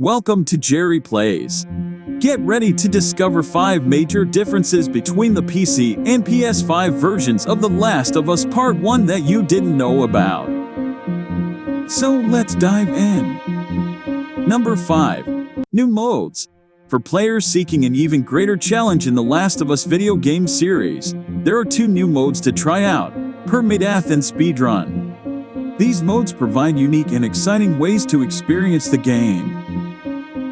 Welcome to Jerry Plays. Get ready to discover 5 major differences between the PC and PS5 versions of The Last of Us Part 1 that you didn't know about. So let's dive in. Number 5. New modes. For players seeking an even greater challenge in The Last of Us video game series, there are 2 new modes to try out: Permadeath and Speedrun. These modes provide unique and exciting ways to experience the game.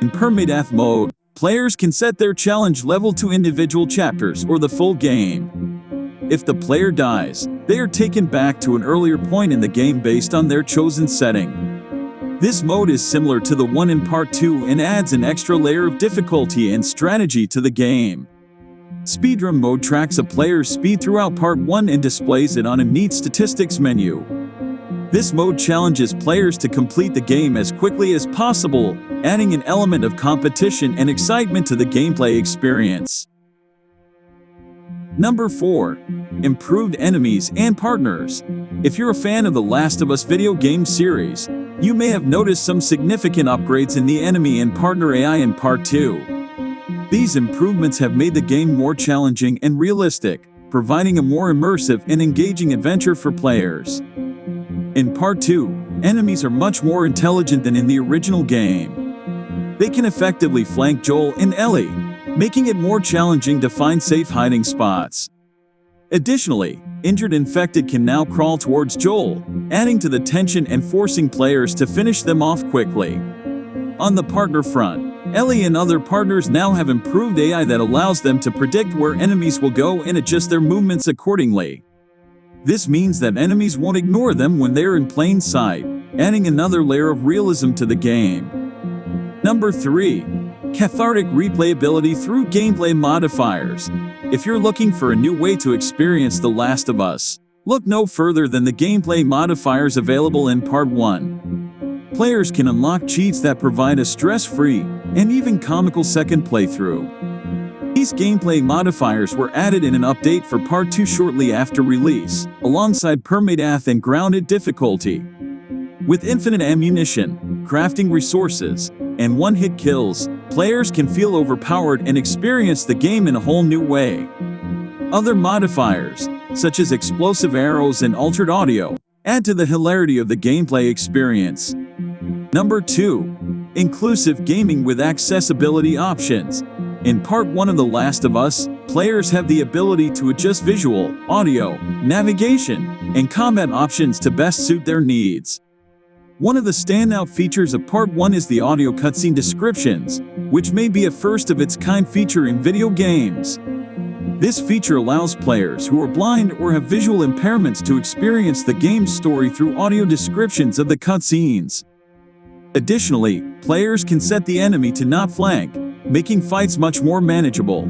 In Permadeath mode, players can set their challenge level to individual chapters or the full game. If the player dies, they are taken back to an earlier point in the game based on their chosen setting. This mode is similar to the one in Part 2 and adds an extra layer of difficulty and strategy to the game. Speedrun mode tracks a player's speed throughout Part 1 and displays it on a neat statistics menu. This mode challenges players to complete the game as quickly as possible, adding an element of competition and excitement to the gameplay experience. Number 4. Improved enemies and partners. If you're a fan of The Last of Us video game series, you may have noticed some significant upgrades in the enemy and partner AI in Part 2. These improvements have made the game more challenging and realistic, providing a more immersive and engaging adventure for players. In Part 2, enemies are much more intelligent than in the original game. They can effectively flank Joel and Ellie, making it more challenging to find safe hiding spots. Additionally, injured infected can now crawl towards Joel, adding to the tension and forcing players to finish them off quickly. On the partner front, Ellie and other partners now have improved AI that allows them to predict where enemies will go and adjust their movements accordingly. This means that enemies won't ignore them when they're in plain sight, adding another layer of realism to the game. Number 3. Cathartic replayability through gameplay modifiers. If you're looking for a new way to experience The Last of Us, look no further than the gameplay modifiers available in Part 1. Players can unlock cheats that provide a stress-free and even comical second playthrough. These gameplay modifiers were added in an update for Part 2 shortly after release, alongside Permadeath and Grounded difficulty. With infinite ammunition, crafting resources, and one-hit kills, players can feel overpowered and experience the game in a whole new way. Other modifiers, such as explosive arrows and altered audio, add to the hilarity of the gameplay experience. Number 2. Inclusive gaming with accessibility options. In Part 1 of The Last of Us, players have the ability to adjust visual, audio, navigation, and combat options to best suit their needs. One of the standout features of Part 1 is the audio cutscene descriptions, which may be a first-of-its-kind feature in video games. This feature allows players who are blind or have visual impairments to experience the game's story through audio descriptions of the cutscenes. Additionally, players can set the enemy to not flank, making fights much more manageable.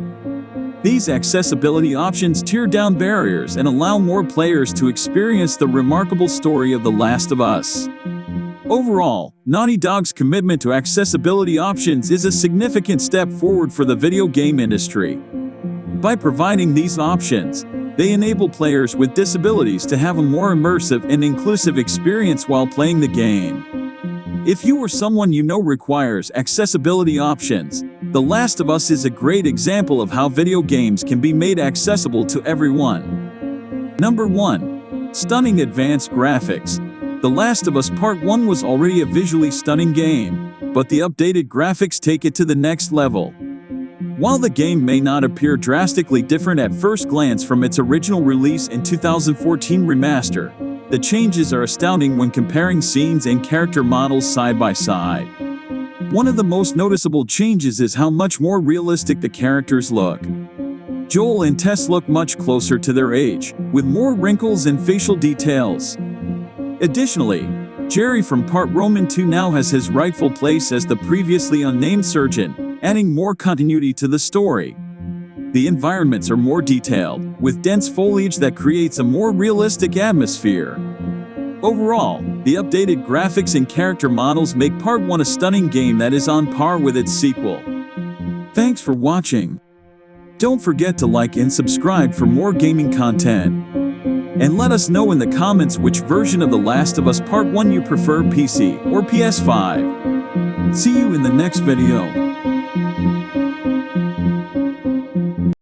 These accessibility options tear down barriers and allow more players to experience the remarkable story of The Last of Us. Overall, Naughty Dog's commitment to accessibility options is a significant step forward for the video game industry. By providing these options, they enable players with disabilities to have a more immersive and inclusive experience while playing the game. If you or someone you know requires accessibility options, The Last of Us is a great example of how video games can be made accessible to everyone. Number 1. Stunning advanced graphics. The Last of Us Part 1 was already a visually stunning game, but the updated graphics take it to the next level. While the game may not appear drastically different at first glance from its original release in 2014 remaster, the changes are astounding when comparing scenes and character models side by side. One of the most noticeable changes is how much more realistic the characters look. Joel and Tess look much closer to their age, with more wrinkles and facial details. Additionally, Jerry from Part Roman 2 now has his rightful place as the previously unnamed surgeon, adding more continuity to the story. The environments are more detailed, with dense foliage that creates a more realistic atmosphere. Overall, the updated graphics and character models make Part 1 a stunning game that is on par with its sequel. Thanks for watching. Don't forget to like and subscribe for more gaming content. And let us know in the comments which version of The Last of Us Part 1 you prefer, PC or PS5. See you in the next video.